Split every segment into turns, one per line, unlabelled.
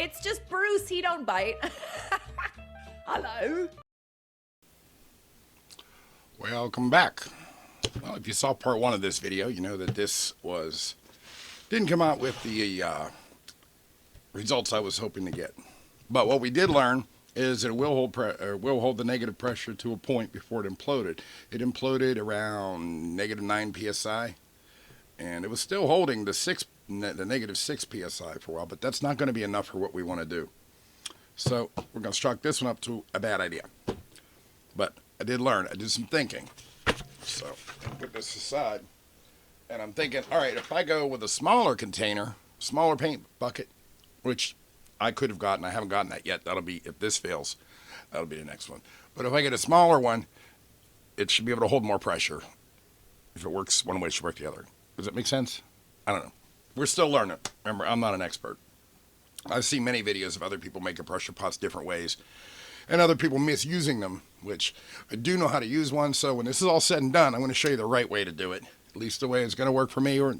It's just Bruce, he don't bite. Hello.
Welcome back. Well, if you saw part one of this video, you know that this didn't come out with the results I was hoping to get. But what we did learn is it will hold the negative pressure to a point before it imploded. It imploded around -9 psi, and it was still holding the -6 psi for a while, but that's not going to be enough for what we want to do. So we're going to chalk this one up to a bad idea. But I did learn. I did some thinking. So I'll put this aside. And I'm thinking, all right, if I go with a smaller container, smaller paint bucket, which I could have gotten, I haven't gotten that yet. That'll be, if this fails, that'll be the next one. But if I get a smaller one, it should be able to hold more pressure. If it works one way, it should work the other. Does that make sense? I don't know. We're still learning. Remember, I'm not an expert. I've seen many videos of other people making pressure pots different ways, and other people misusing them, which I do know how to use one. So when this is all said and done, I'm going to show you the right way to do it, at least the way it's going to work for me, or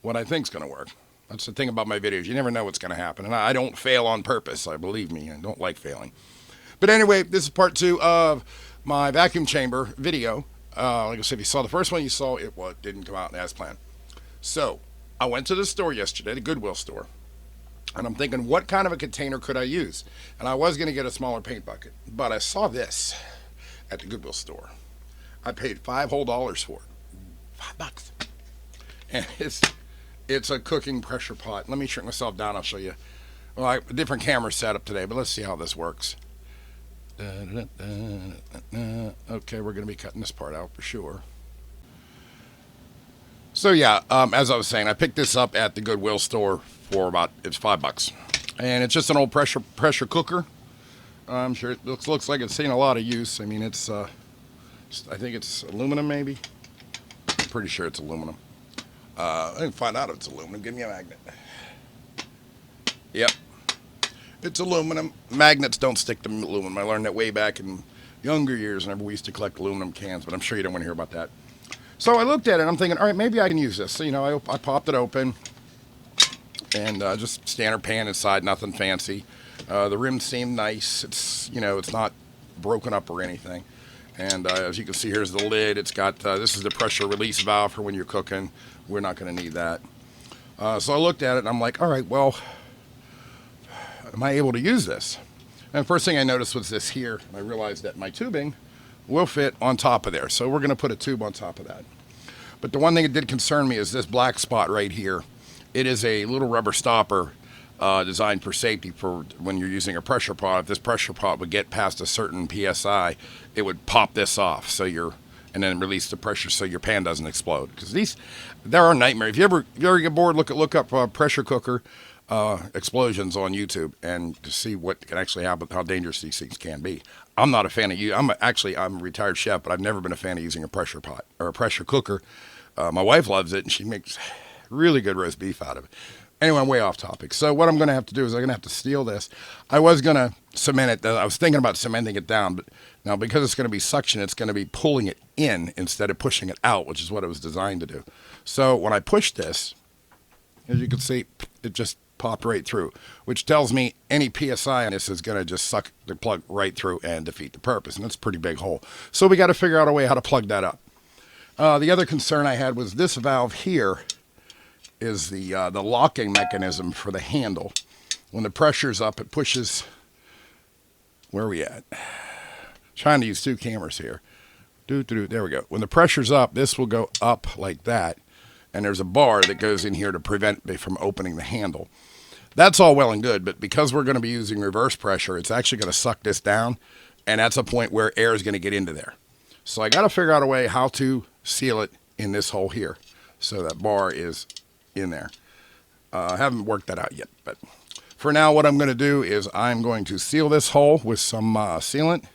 what I think is going to work. That's the thing about my videos. You never know what's going to happen, and I don't fail on purpose. I believe me, I don't like failing. But anyway, this is part 2 of my vacuum chamber video. Like I said, if you saw the first one, you saw it didn't come out as planned. So I went to the store yesterday, the Goodwill store. And I'm thinking, what kind of a container could I use? And I was going to get a smaller paint bucket, but I saw this at the Goodwill store. I paid $5 whole for it. $5. And it's a cooking pressure pot. Let me shrink myself down. I'll show you. Well, a different camera setup today, but let's see how this works. Okay, we're going to be cutting this part out for sure. So yeah, as I was saying, I picked this up at the Goodwill store for it's $5, and it's just an old pressure cooker. I'm sure it looks like it's seen a lot of use. I mean, it's I think it's aluminum, maybe. I'm pretty sure it's aluminum. I can find out if it's aluminum. Give me a magnet. Yep, it's aluminum. Magnets don't stick to aluminum. I learned that way back in younger years whenever we used to collect aluminum cans, but I'm sure you don't want to hear about that. So I looked at it, and I'm thinking, all right, maybe I can use this. So, you know, I popped it open, and just standard pan inside, nothing fancy. The rim seemed nice. It's, you know, it's not broken up or anything. And as you can see, here's the lid. It's got, this is the pressure release valve for when you're cooking. We're not going to need that. So I looked at it, and I'm like, all right, well, am I able to use this? And the first thing I noticed was this here. And I realized that my tubing will fit on top of there. So we're going to put a tube on top of that. But the one thing that did concern me is this black spot right here. It is a little rubber stopper designed for safety for when you're using a pressure pot. If this pressure pot would get past a certain PSI, it would pop this off and then release the pressure so your pan doesn't explode. Because they're a nightmare. If you ever get bored, look up pressure cooker explosions on YouTube and to see what can actually happen, how dangerous these things can be. I'm not a fan of I'm a retired chef, but I've never been a fan of using a pressure pot or a pressure cooker. My wife loves it, and she makes really good roast beef out of it. Anyway, I'm way off topic. So what I'm going to have to do is I'm going to have to steel this. I was going to cement it. I was thinking about cementing it down, but now because it's going to be suction, it's going to be pulling it in instead of pushing it out, which is what it was designed to do. So when I push this, as you can see, it just popped right through, which tells me any PSI on this is going to just suck the plug right through and defeat the purpose. And that's a pretty big hole. So we got to figure out a way how to plug that up. The other concern I had was this valve here is the locking mechanism for the handle. When the pressure's up, it pushes. Where are we at? Trying to use 2 cameras here. There we go. When the pressure's up, this will go up like that. And there's a bar that goes in here to prevent me from opening the handle. That's all well and good, but because we're going to be using reverse pressure, it's actually going to suck this down, and that's a point where air is going to get into there. So I got to figure out a way how to seal it in this hole here so that bar is in there. I haven't worked that out yet, but for now what I'm going to do is I'm going to seal this hole with some sealant.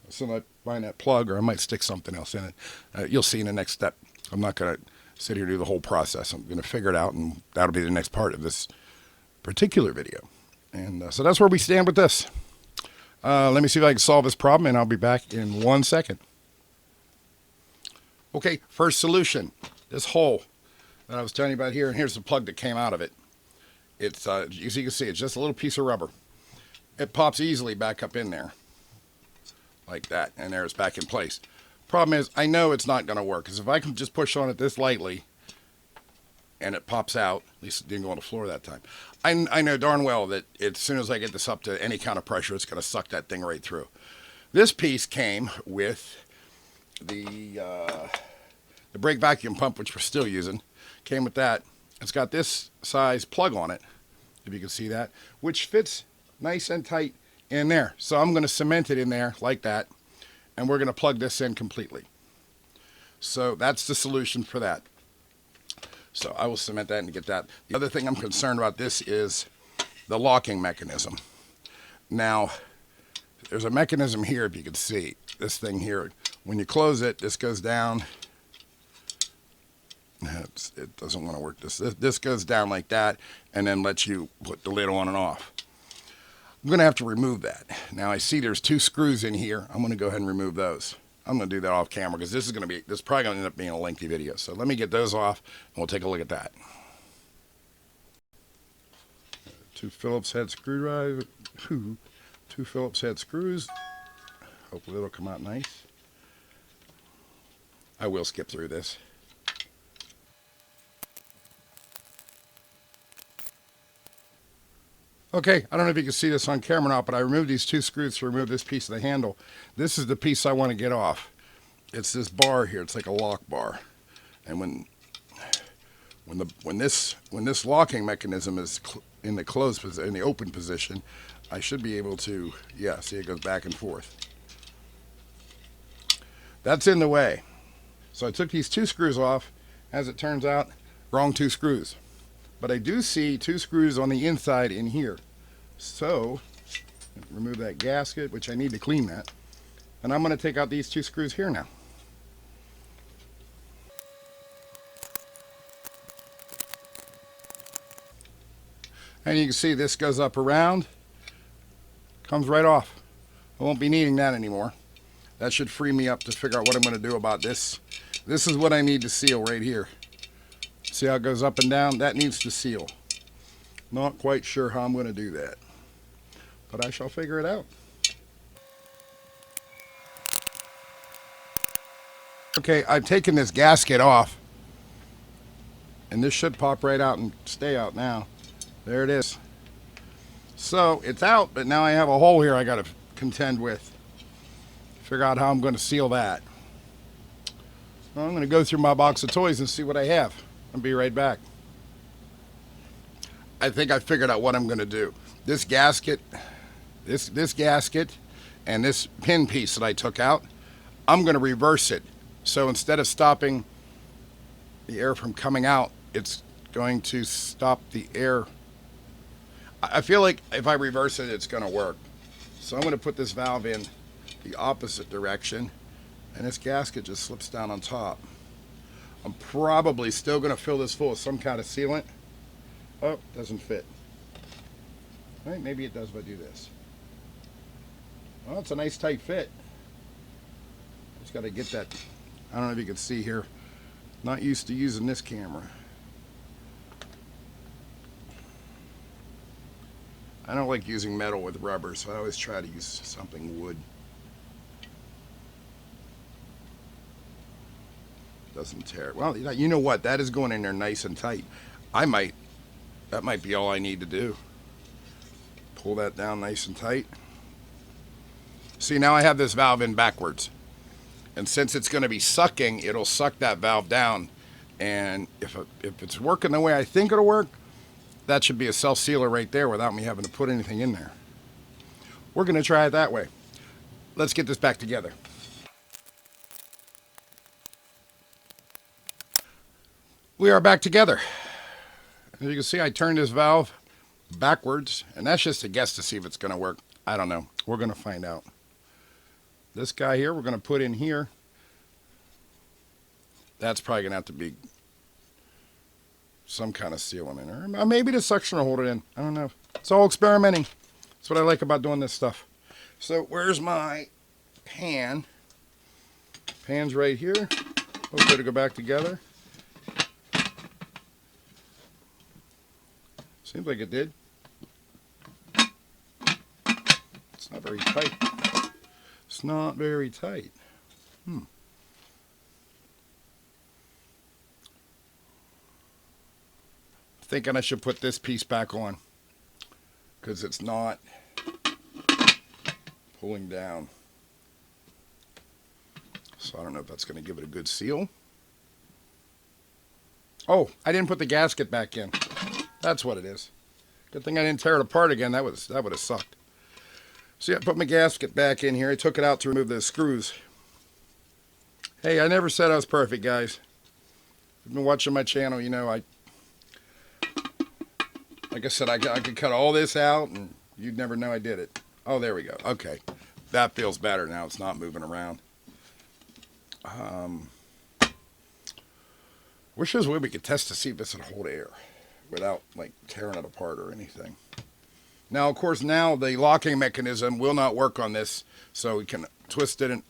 So I find that plug, or I might stick something else in it. You'll see in the next step. I'm not going to sit here and do the whole process. I'm going to figure it out, and that'll be the next part of this particular video. And so that's where we stand with this. Let me see if I can solve this problem, and I'll be back in 1 second. Okay, first solution. This hole that I was telling you about here, and here's the plug that came out of it. It's as you can see, it's just a little piece of rubber. It pops easily back up in there, like that, and there it's back in place. Problem is, I know it's not going to work, because if I can just push on it this lightly, and it pops out, at least it didn't go on the floor that time, I know darn well that as soon as I get this up to any kind of pressure, it's going to suck that thing right through. This piece came with the brake vacuum pump, which we're still using. Came with that. It's got this size plug on it, if you can see that, which fits nice and tight in there. So I'm going to cement it in there like that, and we're going to plug this in completely. So that's the solution for that. So I will cement that and get that. The other thing I'm concerned about this is the locking mechanism. Now, there's a mechanism here, if you can see. This thing here, when you close it, this goes down. It doesn't want to work. This goes down like that, and then lets you put the lid on and off. I'm going to have to remove that. Now I see there's 2 screws in here. I'm going to go ahead and remove those. I'm going to do that off camera, because this is probably going to end up being a lengthy video. So let me get those off, and we'll take a look at that. 2 Phillips head screwdriver. 2 Phillips head screws. Hopefully it'll come out nice. I will skip through this. Okay, I don't know if you can see this on camera or not, but I removed these 2 screws to remove this piece of the handle. This is the piece I want to get off. It's this bar here. It's like a lock bar. And when this locking mechanism is in the open position, I should be able to, yeah, see it goes back and forth. That's in the way. So I took these 2 screws off. As it turns out, wrong 2 screws. But I do see 2 screws on the inside in here. So, remove that gasket, which I need to clean that. And I'm going to take out these 2 screws here now. And you can see this goes up around, comes right off. I won't be needing that anymore. That should free me up to figure out what I'm going to do about this. This is what I need to seal right here. See how it goes up and down? That needs to seal. Not quite sure how I'm going to do that, but I shall figure it out. Okay, I've taken this gasket off, and this should pop right out and stay out now. There it is. So it's out, but now I have a hole here I got to contend with. Figure out how I'm going to seal that. Well, I'm going to go through my box of toys and see what I have. I'll be right back. I think I figured out what I'm going to do. This gasket, this gasket, and this pin piece that I took out, I'm going to reverse it. So instead of stopping the air from coming out, it's going to stop the air. I feel like if I reverse it, it's going to work. So I'm going to put this valve in the opposite direction, and this gasket just slips down on top. I'm probably still going to fill this full of some kind of sealant. Oh, doesn't fit. All right, maybe it does if I do this. Well, it's a nice tight fit. Just got to get that. I don't know if you can see here. Not used to using this camera. I don't like using metal with rubber, so I always try to use something wood. Doesn't tear. Well, you know what? That is going in there nice and tight. That might be all I need to do. Pull that down nice and tight. See, now I have this valve in backwards. And since it's going to be sucking, it'll suck that valve down. And if it's working the way I think it'll work, that should be a self-sealer right there without me having to put anything in there. We're going to try it that way. Let's get this back together. We are back together. As you can see, I turned this valve backwards, and that's just a guess to see if it's going to work. I don't know. We're going to find out. This guy here, we're going to put in here. That's probably going to have to be some kind of sealant in there. Or maybe the suction will hold it in. I don't know. It's all experimenting. That's what I like about doing this stuff. So where's my pan? Pan's right here. Hopefully to go back together. Seems like it did. It's not very tight. It's not very tight. Thinking I should put this piece back on because it's not pulling down. So I don't know if that's going to give it a good seal. Oh, I didn't put the gasket back in. That's what it is. Good thing I didn't tear it apart again. That would have sucked. So yeah, I put my gasket back in here. I took it out to remove the screws. Hey, I never said I was perfect, guys. If you've been watching my channel, you know like I said, I could cut all this out and you'd never know I did it. Oh, there we go. Okay. That feels better now. It's not moving around. Wish there was a way we could test to see if this would hold air without like tearing it apart or anything. Now, of course, now the locking mechanism will not work on this, so we can twist it and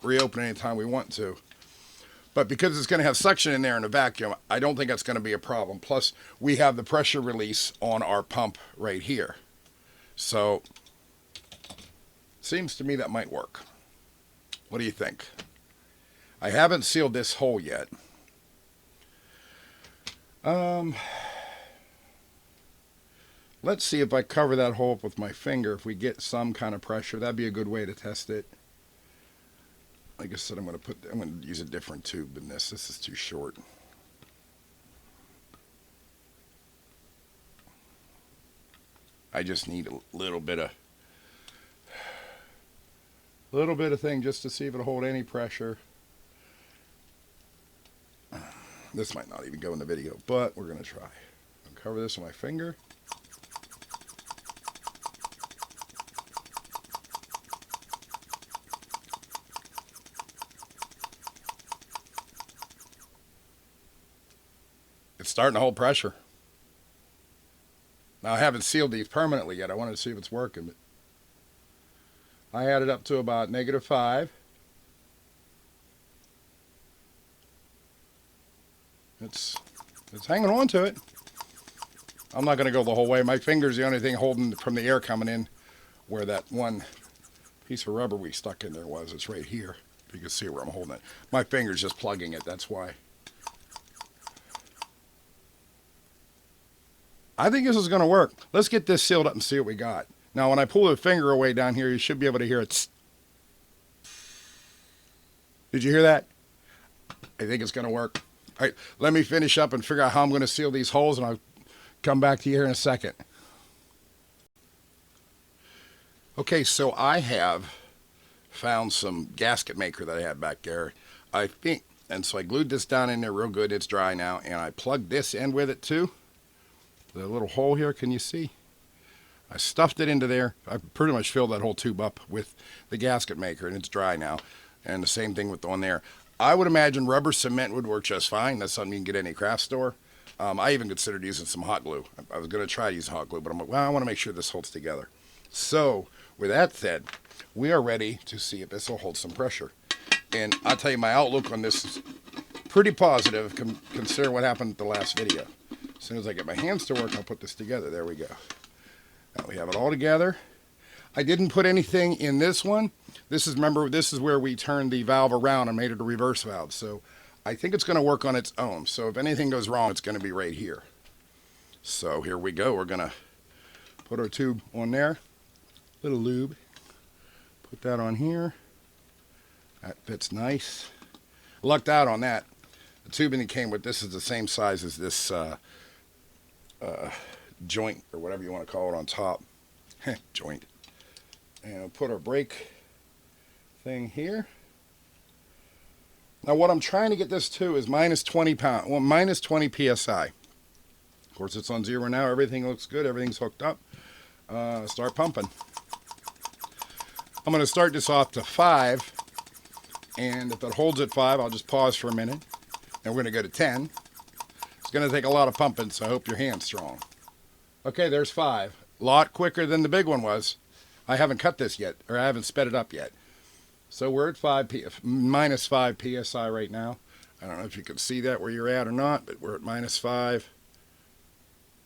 reopen it anytime we want to. But because it's going to have suction in there in a vacuum, I don't think that's going to be a problem. Plus, we have the pressure release on our pump right here. So, seems to me that might work. What do you think? I haven't sealed this hole yet. Let's see if I cover that hole up with my finger. If we get some kind of pressure, that'd be a good way to test it. Like I said, I'm going to use a different tube than this. This is too short. I just need a little bit of thing just to see if it'll hold any pressure. This might not even go in the video, but we're going to try. I'll cover this with my finger. It's starting to hold pressure. Now, I haven't sealed these permanently yet. I wanted to see if it's working. But I had it up to about -5. It's hanging on to it. I'm not going to go the whole way. My finger's the only thing holding from the air coming in where that one piece of rubber we stuck in there was. It's right here. You can see where I'm holding it. My finger's just plugging it. That's why. I think this is going to work. Let's get this sealed up and see what we got. Now, when I pull the finger away down here, you should be able to hear it. Did you hear that? I think it's going to work. All right, let me finish up and figure out how I'm going to seal these holes, and I'll come back to you here in a second. Okay, so I have found some gasket maker that I had back there, I think. And so I glued this down in there real good. It's dry now, and I plugged this in with it too. The little hole here, can you see? I stuffed it into there. I pretty much filled that whole tube up with the gasket maker, and it's dry now. And the same thing with the one there. I would imagine rubber cement would work just fine. That's something you can get at any craft store. I even considered using some hot glue. I was going to try to use hot glue, but I'm like, well, I want to make sure this holds together. So, with that said, we are ready to see if this will hold some pressure. And I'll tell you, my outlook on this is pretty positive, considering what happened at the last video. As soon as I get my hands to work, I'll put this together. There we go. Now we have it all together. I didn't put anything in this one. Remember, this is where we turned the valve around and made it a reverse valve. So I think it's going to work on its own. So if anything goes wrong, it's going to be right here. So here we go. We're going to put our tube on there. Little lube. Put that on here. That fits nice. Lucked out on that. The tubing that came with this is the same size as this joint, or whatever you want to call it, on top. Joint. And we'll put our brake thing here. Now what I'm trying to get this to is minus 20 psi. Of course, it's on 0 now. Everything looks good. Everything's hooked up. Start pumping. I'm going to start this off to 5. And if it holds at 5, I'll just pause for a minute. And we're going to go to 10. It's going to take a lot of pumping, so I hope your hand's strong. Okay, there's 5. A lot quicker than the big one was. I haven't cut this yet, or I haven't sped it up yet. So we're at minus 5 psi right now. I don't know if you can see that where you're at or not, but we're at minus 5.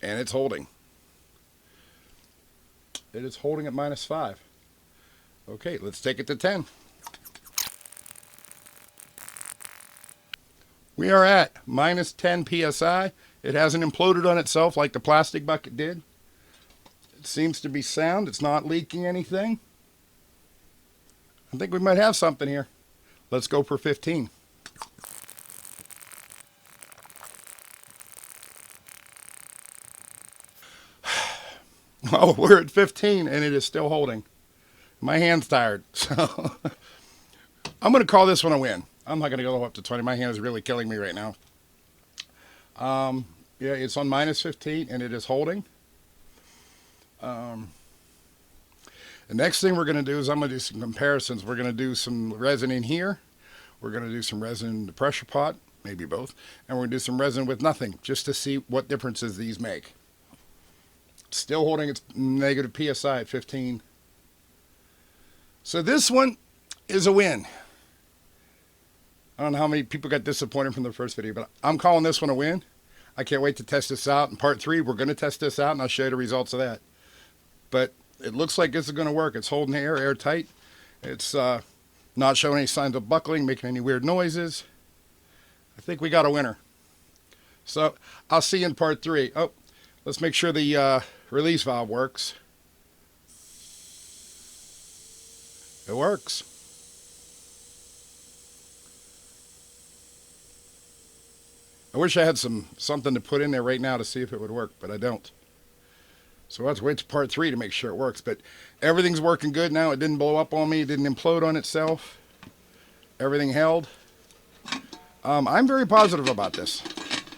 And it's holding. It is holding at -5. Okay, let's take it to 10. We are at -10 psi. It hasn't imploded on itself like the plastic bucket did. It seems to be sound. It's not leaking anything. I think we might have something here. Let's go for 15. Oh, we're at 15 and it is still holding. My hand's tired, so I'm going to call this one a win. I'm not going to go up to 20. My hand is really killing me right now. Yeah, it's on -15 and it is holding. The next thing we're going to do is I'm going to do some comparisons. We're going to do some resin in here. We're going to do some resin in the pressure pot, maybe both. And we're going to do some resin with nothing, just to see what differences these make. Still holding its negative PSI at 15. So this one is a win. I don't know how many people got disappointed from the first video, but I'm calling this one a win. I can't wait to test this out. In part 3, we're going to test this out, and I'll show you the results of that. But it looks like this is going to work. It's holding air, airtight. It's not showing any signs of buckling, making any weird noises. I think we got a winner. So I'll see you in part 3. Oh, let's make sure the release valve works. It works. I wish I had something to put in there right now to see if it would work, but I don't. So we'll have to wait to part 3 to make sure it works. But everything's working good now. It didn't blow up on me. It didn't implode on itself. Everything held. I'm very positive about this.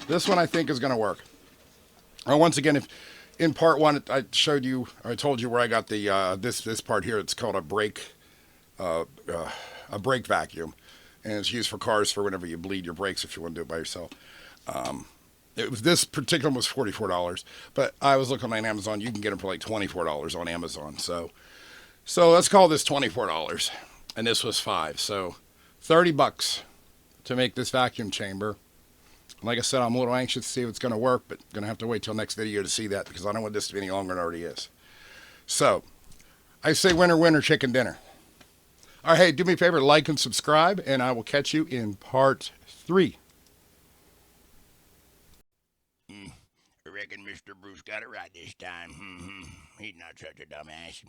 This one I think is going to work. Once again, if in part 1 I showed you, or I told you where I got the this part here. It's called a brake vacuum, and it's used for cars for whenever you bleed your brakes if you want to do it by yourself. This particular one was $44, but I was looking on Amazon. You can get them for like $24 on Amazon. So let's call this $24, and this was $5. So $30 to make this vacuum chamber. Like I said, I'm a little anxious to see if it's going to work, but going to have to wait till next video to see that because I don't want this to be any longer than it already is. So I say winner, winner, chicken dinner. All right, hey, do me a favor, like and subscribe, and I will catch you in part 3.
I reckon Mr. Bruce got it right this time. He's not such a dumbass.